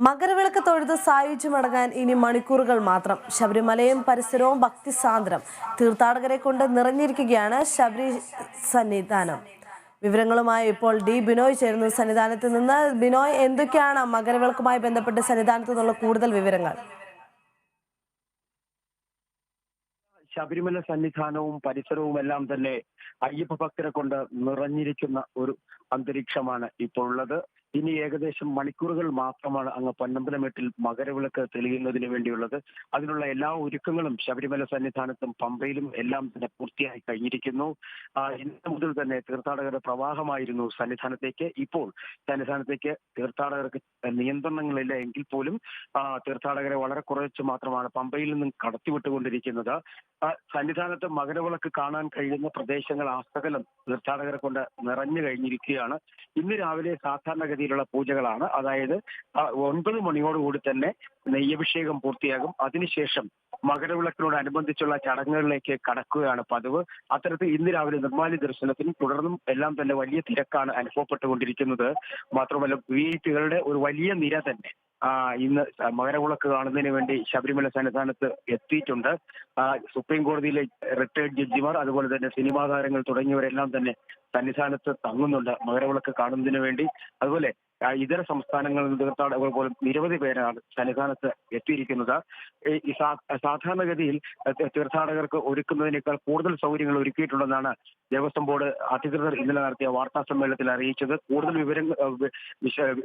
മകരവിളക്ക് തൊഴുത് സായുജ്യമടങ്ങാൻ ഇനി മണിക്കൂറുകൾ മാത്രം. ശബരിമലയും പരിസരവും ഭക്തിസാന്ദ്രം. തീർത്ഥാടകരെ കൊണ്ട് നിറഞ്ഞിരിക്കുകയാണ് ശബരി സന്നിധാനം. വിവരങ്ങളുമായി ഇപ്പോൾ ഡി ബിനോയ് ചേരുന്നു സന്നിധാനത്ത് നിന്ന്. ബിനോയ്, എന്തൊക്കെയാണ് മകരവിളക്കുമായി ബന്ധപ്പെട്ട് സന്നിധാനത്ത് നിന്നുള്ള കൂടുതൽ വിവരങ്ങൾ? ശബരിമല സന്നിധാനവും പരിസരവും എല്ലാം തന്നെ അയ്യപ്പ ഭക്തരെ കൊണ്ട് നിറഞ്ഞിരിക്കുന്ന ഒരു അന്തരീക്ഷമാണ് ഇപ്പോൾ ഉള്ളത്. ഇനി ഏകദേശം മണിക്കൂറുകൾ മാത്രമാണ് അങ്ങ് പൊന്നമ്പലമേട്ടിൽ മകരവിളക്ക് തെളിയുന്നതിന് വേണ്ടിയുള്ളത്. അതിനുള്ള എല്ലാ ഒരുക്കങ്ങളും ശബരിമല സന്നിധാനത്തും പമ്പയിലും എല്ലാം തന്നെ പൂർത്തിയായി കഴിഞ്ഞിരിക്കുന്നു. ഇന്ന് മുതൽ തന്നെ തീർത്ഥാടകരുടെ പ്രവാഹമായിരുന്നു സന്നിധാനത്തേക്ക്. ഇപ്പോൾ സന്നിധാനത്തേക്ക് തീർത്ഥാടകർക്ക് നിയന്ത്രണങ്ങളില്ല എങ്കിൽ പോലും തീർത്ഥാടകരെ വളരെ കുറച്ച് മാത്രമാണ് പമ്പയിൽ നിന്നും കടത്തിവിട്ടുകൊണ്ടിരിക്കുന്നത്. സന്നിധാനത്ത് മകരവിളക്ക് കാണാൻ കഴിയുന്ന പ്രദേശങ്ങൾ ആസകലം തീർത്ഥാടകരെ കൊണ്ട് നിറഞ്ഞു കഴിഞ്ഞിരിക്കുകയാണ്. ഇന്ന് രാവിലെ സാധാരണഗതിയിലുള്ള പൂജകളാണ്. അതായത് 9 മണിയോടുകൂടി തന്നെ നെയ്യഭിഷേകം പൂർത്തിയാകും. അതിനുശേഷം മകരവിളക്കിനോടനുബന്ധിച്ചുള്ള ചടങ്ങുകളിലേക്ക് കടക്കുകയാണ് പതിവ്. അത്തരത്തിൽ ഇന്ന് രാവിലെ നിർമ്മാല്യ ദർശനത്തിനും തുടർന്നും എല്ലാം തന്നെ വലിയ തിരക്കാണ് അനുഭവപ്പെട്ടുകൊണ്ടിരിക്കുന്നത്. മാത്രമല്ല വിഐപികളുടെ ഒരു വലിയ നിര തന്നെ ഇന്ന് മകരവിളക്ക് കാണുന്നതിന് വേണ്ടി ശബരിമല സന്നിധാനത്ത് എത്തിയിട്ടുണ്ട്. സുപ്രീം കോടതിയിലെ റിട്ടയർഡ് ജഡ്ജിമാർ, അതുപോലെ തന്നെ സിനിമാ താരങ്ങൾ തുടങ്ങിയവരെല്ലാം തന്നെ സന്നിധാനത്ത് തങ്ങുന്നുണ്ട് മകരവിളക്ക് കാണുന്നതിന് വേണ്ടി. അതുപോലെ ഇതര സംസ്ഥാനങ്ങളിൽ നിന്ന് തീർത്ഥാടകർ പോലും നിരവധി പേരാണ് സന്നിധാനത്ത് എത്തിയിരിക്കുന്നത്. ഈ സാധാരണഗതിയിൽ തീർത്ഥാടകർക്ക് ഒരുക്കുന്നതിനേക്കാൾ കൂടുതൽ സൗകര്യങ്ങൾ ഒരുക്കിയിട്ടുണ്ടെന്നാണ് ദേവസ്വം ബോർഡ് അധികൃതർ ഇന്നലെ നടത്തിയ വാർത്താ സമ്മേളനത്തിൽ അറിയിച്ചത്. കൂടുതൽ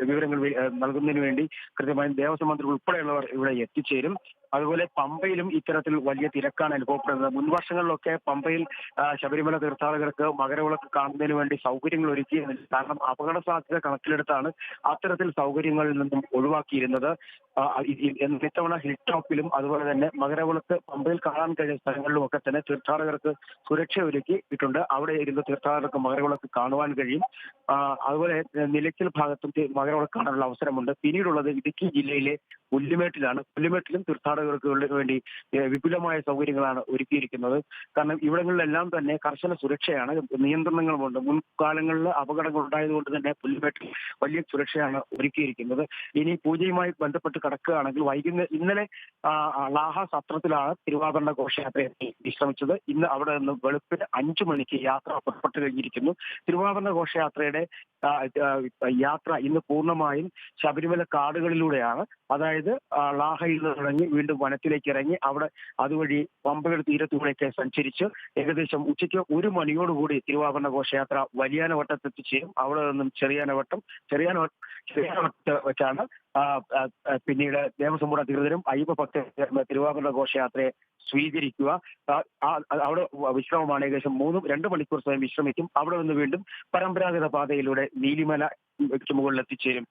വിവരങ്ങൾ നൽകുന്നതിന് വേണ്ടി കൃത്യമായും ദേവസ്വം മന്ത്രി ഉൾപ്പെടെയുള്ളവർ ഇവിടെ എത്തിച്ചേരും. അതുപോലെ പമ്പയിലും ഇത്തരത്തിൽ വലിയ തിരക്കാണ് അനുഭവപ്പെടുന്നത്. മുൻ വർഷങ്ങളിലൊക്കെ പമ്പയിൽ ശബരിമല തീർത്ഥാടകർക്ക് മകരവിളക്ക് കാണുന്നതിന് വേണ്ടി സൗകര്യങ്ങൾ ഒരുക്കിയിരുന്നില്ല. കാരണം അപകട സാധ്യത കണക്കിലെടുത്താണ് അത്തരത്തിൽ സൗകര്യങ്ങളിൽ നിന്നും ഒഴിവാക്കിയിരുന്നത്. ഇത്തവണ ഹിൽ ടോപ്പിലും അതുപോലെ തന്നെ മകരവിളക്ക് പമ്പയിൽ കാണാൻ കഴിയുന്ന സ്ഥലങ്ങളിലും ഒക്കെ തന്നെ തീർത്ഥാടകർക്ക് സുരക്ഷ ഒരുക്കിയിട്ടുണ്ട്. അവിടെ ഇരുന്ന് തീർത്ഥാടകർക്ക് മകരവിളക്ക് കാണുവാൻ കഴിയും. അതുപോലെ നിലയ്ക്കൽ ഭാഗത്തും മകരവിളക്ക് കാണാനുള്ള അവസരമുണ്ട്. പിന്നീടുള്ളത് ഇടുക്കി ജില്ലയിലെ പുല്ലുമേട്ടിലാണ്. പുല്ലുമേട്ടിലും തീർത്ഥാടകർക്ക് വേണ്ടി വിപുലമായ സൗകര്യങ്ങളാണ് ഒരുക്കിയിരിക്കുന്നത്. കാരണം ഇവിടങ്ങളിലെല്ലാം തന്നെ കർശന സുരക്ഷയാണ്, നിയന്ത്രണങ്ങളുമുണ്ട്. മുൻകാലങ്ങളിൽ അപകടങ്ങൾ ഉണ്ടായതുകൊണ്ട് തന്നെ പുല്ലുമേട്ടിൽ വലിയ സുരക്ഷയാണ് ഒരുക്കിയിരിക്കുന്നത്. ഇനി പൂജയുമായി ബന്ധപ്പെട്ട് കിടക്കുകയാണെങ്കിൽ ഇന്നലെ ലാഹ സത്രത്തിലാണ് തിരുവാഭരണ ഘോഷയാത്രയെ വിശ്രമിച്ചത്. ഇന്ന് അവിടെ നിന്ന് വെളുപ്പിന് 5 മണിക്ക് യാത്ര പുറപ്പെട്ടു കഴിഞ്ഞിരിക്കുന്നു. തിരുവാഭരണ ഘോഷയാത്രയുടെ യാത്ര ഇന്ന് പൂർണ്ണമായും ശബരിമല കാടുകളിലൂടെയാണ്. അതായത് ലാഹയിൽ നിന്ന് തുടങ്ങി വീണ്ടും വനത്തിലേക്ക് ഇറങ്ങി അവിടെ അതുവഴി പമ്പയുടെ തീരത്തൂടെയൊക്കെ സഞ്ചരിച്ച് ഏകദേശം ഉച്ചയ്ക്ക് 1 മണിയോടുകൂടി തിരുവാഭരണ ഘോഷയാത്ര വലിയാനവട്ടത്ത് എത്തിച്ചേരും. അവിടെ നിന്നും ചെറിയാനവട്ടം വെച്ചാണ് പിന്നീട് ദേവസ്വം ബോർഡ് അധികൃതരും അയ്യപ്പ ഭക്തരും തിരുവാഭരണ ഘോഷയാത്രയെ സ്വീകരിക്കുക. അവിടെ വിശ്രമമാണ്. ഏകദേശം 2 മണിക്കൂർ സമയം വിശ്രമിക്കും. അവിടെ നിന്ന് വീണ്ടും പരമ്പരാഗത പാതയിലൂടെ നീലിമല മുകളിൽ എത്തിച്ചേരും.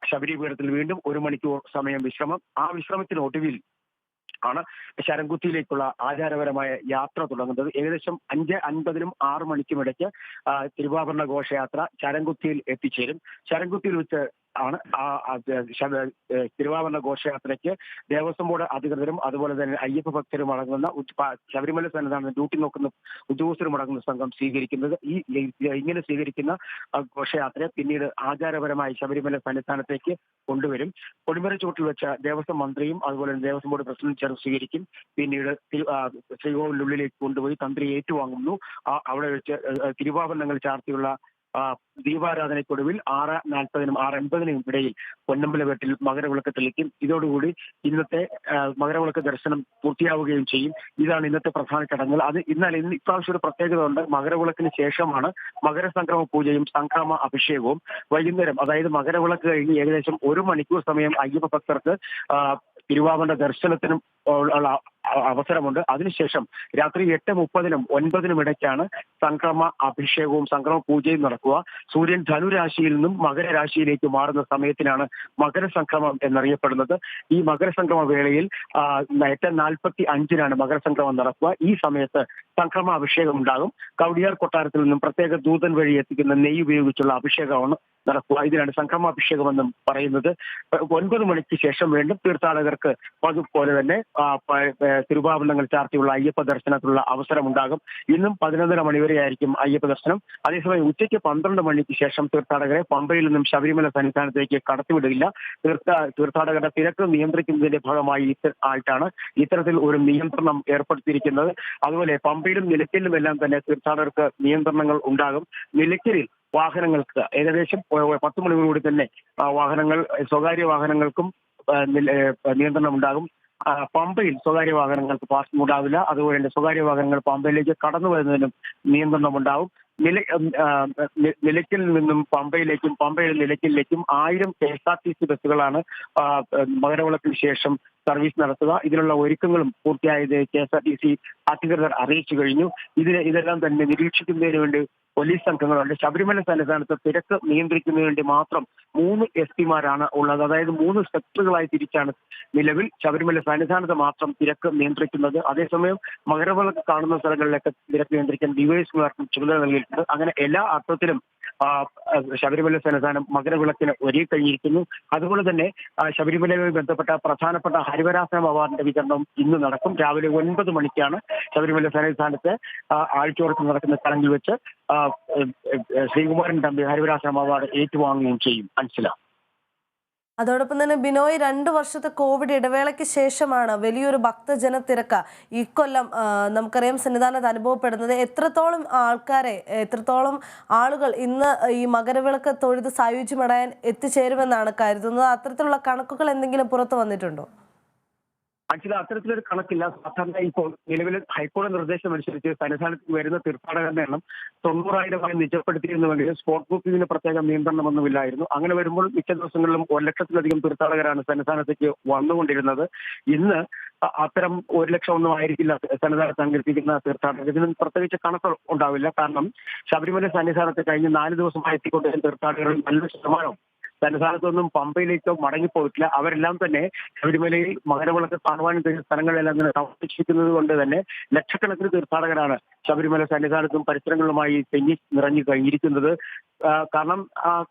ശബരിപീഠത്തിൽ വീണ്ടും 1 മണിക്കൂർ സമയം വിശ്രമം. ആ വിശ്രമത്തിനൊടുവിൽ ആണ് ശരംകുത്തിയിലേക്കുള്ള ആചാരപരമായ യാത്ര തുടങ്ങുന്നത്. ഏകദേശം 5:50-നും 6 മണിക്കും ഇടയ്ക്ക് തിരുവാഭരണ ഘോഷയാത്ര ശരംകുത്തിയിൽ എത്തിച്ചേരും. ശരംകുത്തിയിൽ വെച്ച് ആണ് തിരുവാഭരണ ഘോഷയാത്രയ്ക്ക് ദേവസ്വം ബോർഡ് അധികൃതരും അതുപോലെ തന്നെ അയ്യപ്പ ഭക്തരും അടങ്ങുന്ന ശബരിമല സന്നിധാനം ഡ്യൂട്ടി നോക്കുന്ന ഉദ്യോഗസ്ഥരും അടങ്ങുന്ന സംഘം സ്വീകരിക്കുന്നത്. ഇങ്ങനെ സ്വീകരിക്കുന്ന ഘോഷയാത്രയെ പിന്നീട് ആചാരപരമായി ശബരിമല സന്നിധാനത്തേക്ക് കൊണ്ടുവരും. കൊടിമര ചൂട്ടിൽ വെച്ച ദേവസ്വം മന്ത്രിയും അതുപോലെ തന്നെ ദേവസ്വം ബോർഡ് പ്രസിഡന്റ് ചേർന്ന് സ്വീകരിക്കും. പിന്നീട് ശ്രീകോവിലിനുള്ളിലേക്ക് കൊണ്ടുപോയി തന്ത്രി ഏറ്റുവാങ്ങുന്നു. അവിടെ വെച്ച് തിരുവാഭരണങ്ങൾ ചാർത്തിയുള്ള ദീപാരാധനയ്ക്കൊടുവിൽ 6:40-നും 6:80-നും ഇടയിൽ പൊന്നമ്പലമേട്ടിൽ മകരവിളക്ക് തെളിക്കും. ഇതോടുകൂടി ഇന്നത്തെ മകരവിളക്ക് ദർശനം പൂർത്തിയാവുകയും ചെയ്യും. ഇതാണ് ഇന്നത്തെ പ്രധാന ചടങ്ങുകൾ. ഇപ്രാവശ്യം ഒരു പ്രത്യേകത ഉണ്ട്. മകരവിളക്കിന് ശേഷമാണ് മകരസംക്രമ പൂജയും സംക്രമ അഭിഷേകവും. വൈകുന്നേരം, അതായത് മകരവിളക്ക് കഴിഞ്ഞ് ഏകദേശം 1 മണിക്കൂർ സമയം അയ്യപ്പ ഭക്തർക്ക് തിരുവാഭരണ ദർശനത്തിനും ഉള്ള അവസരമുണ്ട്. അതിനുശേഷം രാത്രി 8:30-നും 9-നും ഇടയ്ക്കാണ് സംക്രമ അഭിഷേകവും സംക്രമ പൂജയും നടക്കുക. സൂര്യൻ ധനുരാശിയിൽ നിന്നും മകരരാശിയിലേക്ക് മാറുന്ന സമയത്തിനാണ് മകരസംക്രമം എന്നറിയപ്പെടുന്നത്. ഈ മകരസംക്രമ വേളയിൽ 8:45-നാണ് മകരസംക്രമം നടക്കുക. ഈ സമയത്ത് സംക്രമ അഭിഷേകം ഉണ്ടാകും. കവടിയാർ കൊട്ടാരത്തിൽ നിന്നും പ്രത്യേക ദൂതൻ വഴി എത്തിക്കുന്ന നെയ്യ് ഉപയോഗിച്ചുള്ള അഭിഷേകമാണ് നടക്കുക. ഇതിനാണ് സംക്രമാഭിഷേകമെന്നും പറയുന്നത്. 9 മണിക്ക് ശേഷം വീണ്ടും തീർത്ഥാടകർക്ക് അതുപോലെ തന്നെ തിരുവാഭരണങ്ങൾ ചാർത്തിയുള്ള അയ്യപ്പ ദർശനത്തിലുള്ള അവസരമുണ്ടാകും. ഇന്നും 11:30 മണിവരെയായിരിക്കും അയ്യപ്പ ദർശനം. അതേസമയം ഉച്ചയ്ക്ക് 12 മണിക്ക് ശേഷം തീർത്ഥാടകരെ പമ്പയിൽ നിന്നും ശബരിമല സന്നിധാനത്തേക്ക് കടത്തിവിടില്ല. തീർത്ഥാടകരുടെ തിരക്ക് നിയന്ത്രിക്കുന്നതിന്റെ ഭാഗമായി ആയിട്ടാണ് ഇത്തരത്തിൽ ഒരു നിയന്ത്രണം ഏർപ്പെടുത്തിയിരിക്കുന്നത്. അതുപോലെ പമ്പയിലും നിലയ്ക്കലിലും എല്ലാം തന്നെ തീർത്ഥാടകർക്ക് നിയന്ത്രണങ്ങൾ ഉണ്ടാകും. നിലയ്ക്കലിൽ വാഹനങ്ങൾക്ക് ഏകദേശം 10 മണിയോടുകൂടി തന്നെ വാഹനങ്ങൾ സ്വകാര്യ വാഹനങ്ങൾക്കും നിയന്ത്രണം ഉണ്ടാകും. പമ്പയിൽ സ്വകാര്യ വാഹനങ്ങൾക്ക് പാർക്കിംഗ് ഉണ്ടാവില്ല. അതുപോലെ തന്നെ സ്വകാര്യ വാഹനങ്ങൾ പമ്പയിലേക്ക് കടന്നു വരുന്നതിനും നിയന്ത്രണം ഉണ്ടാവും. നിലയ്ക്കലിൽ നിന്നും പമ്പയിലേക്കും പമ്പയിൽ നിലയ്ക്കലിലേക്കും 1000 KSRTC ബസ്സുകളാണ് മകരവിളക്കിന് ശേഷം സർവീസ് നടത്തുക. ഇതിനുള്ള ഒരുക്കങ്ങളും പൂർത്തിയായത് KSRTC അധികൃതർ അറിയിച്ചു കഴിഞ്ഞു. ഇതെല്ലാം തന്നെ നിരീക്ഷിക്കുന്നതിന് വേണ്ടി പോലീസ് സംഘങ്ങളുണ്ട്. ശബരിമല സന്നിധാനത്ത് തിരക്ക് നിയന്ത്രിക്കുന്നതിന് വേണ്ടി മാത്രം 3 SP-മാരാണ് ഉള്ളത്. അതായത് 3 സെക്ടറുകളായി തിരിച്ചാണ് നിലവിൽ ശബരിമല സന്നിധാനത്ത് മാത്രം തിരക്ക് നിയന്ത്രിക്കുന്നത്. അതേസമയം മകരവിളക്ക് കാണുന്ന സ്ഥലങ്ങളിലൊക്കെ തിരക്ക് നിയന്ത്രിക്കാൻ DYSPമാർക്കും ചുമതല നൽകിയിട്ടുണ്ട്. അങ്ങനെ എല്ലാ അർത്ഥത്തിലും ശബരിമല സന്നിധാനം മകരവിളക്കിന് ഒരുങ്ങിക്കഴിഞ്ഞിരിക്കുന്നു. അതുപോലെ തന്നെ ശബരിമലയുമായി ബന്ധപ്പെട്ട പ്രധാനപ്പെട്ട ഹരിവരാസനം അവാർഡിന്റെ വിതരണം ഇന്ന് നടക്കും. രാവിലെ 9 മണിക്കാണ് ശബരിമല സന്നിധാനത്ത് ആഴ്ചയോടത്ത് നടക്കുന്ന ചടങ്ങിൽ വെച്ച് ശ്രീകുമാരൻ തമ്പി ഹരിവരാസനം അവാർഡ് ഏറ്റുവാങ്ങുകയും ചെയ്യും. അൻസില. അതോടൊപ്പം തന്നെ ബിനോയ് 2 വർഷത്തെ കോവിഡ് ഇടവേളയ്ക്ക് ശേഷമാണ് വലിയൊരു ഭക്തജന തിരക്ക് ഇക്കൊല്ലം നമുക്കറിയാം സന്നിധാനത്ത് അനുഭവപ്പെടുന്നത്. എത്രത്തോളം ആളുകൾ ഇന്ന് ഈ മകരവിളക്ക് തൊഴുത് സായുജ്യമടയാൻ എത്തിച്ചേരുമെന്നാണ് കരുതുന്നത്? അത്തരത്തിലുള്ള കണക്കുകൾ എന്തെങ്കിലും പുറത്തു വന്നിട്ടുണ്ടോ? ആക്ച്വലി അത്തരത്തിലൊരു കണക്കില്ല. സാധാരണ ഇപ്പോൾ നിലവിൽ ഹൈക്കോടതി നിർദ്ദേശം അനുസരിച്ച് സന്നിധാനത്ത് വരുന്ന തീർത്ഥാടകരുടെ എണ്ണം 90,000 നിജപ്പെടുത്തിയിരുന്നുവെങ്കിലും സ്പോട്ട് ബുക്കിങ്ങിന് പ്രത്യേക നിയന്ത്രണമൊന്നുമില്ലായിരുന്നു. അങ്ങനെ വരുമ്പോൾ മിക്ക ദിവസങ്ങളിലും 1,00,000-ലധികം തീർത്ഥാടകരാണ് സന്നിധാനത്തേക്ക് വന്നുകൊണ്ടിരുന്നത്. ഇന്ന് അത്തരം 1,00,000 ഒന്നും ആയിരിക്കില്ല സന്നിധാനത്ത് സങ്കല്പിക്കുന്ന തീർത്ഥാടകർ. ഇതിന് പ്രത്യേകിച്ച് കണക്ക് ഉണ്ടാവില്ല. കാരണം ശബരിമല സന്നിധാനത്ത് കഴിഞ്ഞ 4 ദിവസമായി എത്തിക്കൊണ്ടിരുന്ന തീർത്ഥാടകരുടെ നല്ല ശതമാനം സന്നിധാനത്തൊന്നും പമ്പയിലേക്കോ മടങ്ങിപ്പോയിട്ടില്ല. അവരെല്ലാം തന്നെ ശബരിമലയിൽ മകരവിളക്ക് കാണുവാനും സ്ഥലങ്ങളിലെല്ലാം തന്നെ താമസിക്കുന്നത് കൊണ്ട് തന്നെ ലക്ഷക്കണക്കിന് തീർത്ഥാടകരാണ് ശബരിമല സന്നിധാനത്തും പരിസരങ്ങളുമായി തെങ്ങി നിറഞ്ഞു കഴിഞ്ഞിരിക്കുന്നത്. കാരണം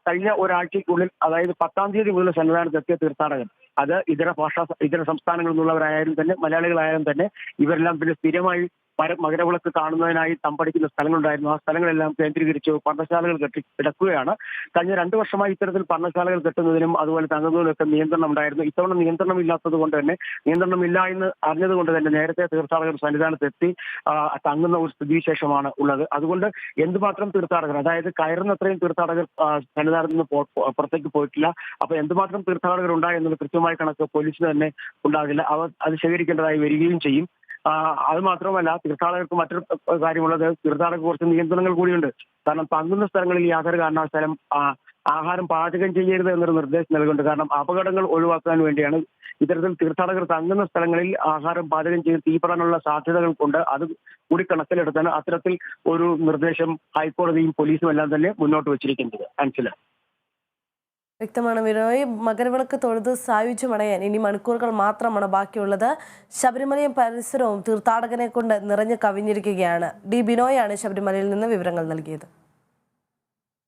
കഴിഞ്ഞ ഒരാഴ്ചയ്ക്കുള്ളിൽ, അതായത് 10-ാം തീയതി മുതൽ സന്നിധാനത്ത് എത്തിയ തീർത്ഥാടകർ അത് ഇതര സംസ്ഥാനങ്ങളിൽ നിന്നുള്ളവരായാലും തന്നെ മലയാളികളായാലും തന്നെ ഇവരെല്ലാം പിന്നെ സ്ഥിരമായി മകരവിളക്ക് കാണുന്നതിനായി തമ്പടിക്കുന്ന സ്ഥലങ്ങളുണ്ടായിരുന്നു. ആ സ്ഥലങ്ങളെല്ലാം കേന്ദ്രീകരിച്ച് പർണശാലകൾ കിടക്കുകയാണ്. കഴിഞ്ഞ 2 വർഷമായി ഇത്തരത്തിൽ പർണശാലകൾ കെട്ടുന്നതിനും അതുപോലെ തങ്ങുന്നതിനൊക്കെ നിയന്ത്രണം ഉണ്ടായിരുന്നു. ഇത്തവണ നിയന്ത്രണം ഇല്ലാത്തത് കൊണ്ട് തന്നെ, നിയന്ത്രണമില്ല എന്ന് അറിഞ്ഞതുകൊണ്ട് തന്നെ നേരത്തെ തീർത്ഥാടകർ സന്നിധാനത്ത് എത്തി തങ്ങുന്ന ഒരു സ്ഥിതിവിശേഷമാണ് ഉള്ളത്. അതുകൊണ്ട് എന്തുമാത്രം തീർത്ഥാടകർ, അതായത് കയറുന്നത്രയും തീർത്ഥാടകർ സന്നിധാനത്ത് നിന്ന് പുറത്തേക്ക് പോയിട്ടില്ല. അപ്പൊ എന്തുമാത്രം തീർത്ഥാടകർ ഉണ്ടായി എന്നുള്ള കൃത്യമായ കണക്ക് പോലീസിന് തന്നെ ഉണ്ടാകില്ല. അവർ അത് ശേഖരിക്കേണ്ടതായി വരികയും ചെയ്യും. അത് മാത്രമല്ല, തീർത്ഥാടകർക്ക് മറ്റൊരു കാര്യമുള്ളത്, തീർത്ഥാടകർക്ക് കുറച്ച് നിയന്ത്രണങ്ങൾ കൂടിയുണ്ട്. കാരണം തങ്ങുന്ന സ്ഥലങ്ങളിൽ യാതൊരു കാരണവശാലും ആഹാരം പാചകം ചെയ്യരുത് എന്നൊരു നിർദ്ദേശം നൽകുന്നുണ്ട്. കാരണം അപകടങ്ങൾ ഒഴിവാക്കാൻ വേണ്ടിയാണ്. ഇത്തരത്തിൽ തീർത്ഥാടകർ തങ്ങുന്ന സ്ഥലങ്ങളിൽ ആഹാരം പാചകം ചെയ്ത് തീപ്പെടാനുള്ള സാധ്യതകൾ കൊണ്ട് അത് കൂടി കണക്കിലെടുത്താണ് അത്തരത്തിൽ ഒരു നിർദ്ദേശം ഹൈക്കോടതിയും പോലീസും എല്ലാം തന്നെ മുന്നോട്ട് വെച്ചിരിക്കുന്നത്. അൻസില. വ്യക്തമാണ് ബിനോയ്. മകരവിളക്ക് തൊഴുത് സായുജ്യമടയാൻ ഇനി മണിക്കൂറുകൾ മാത്രമാണ് ബാക്കിയുള്ളത്. ശബരിമലയും പരിസരവും തീർത്ഥാടകനെ കൊണ്ട് നിറഞ്ഞു കവിഞ്ഞിരിക്കുകയാണ്. ബിനോയാണ് ശബരിമലയിൽ നിന്ന് വിവരങ്ങൾ നൽകിയത്.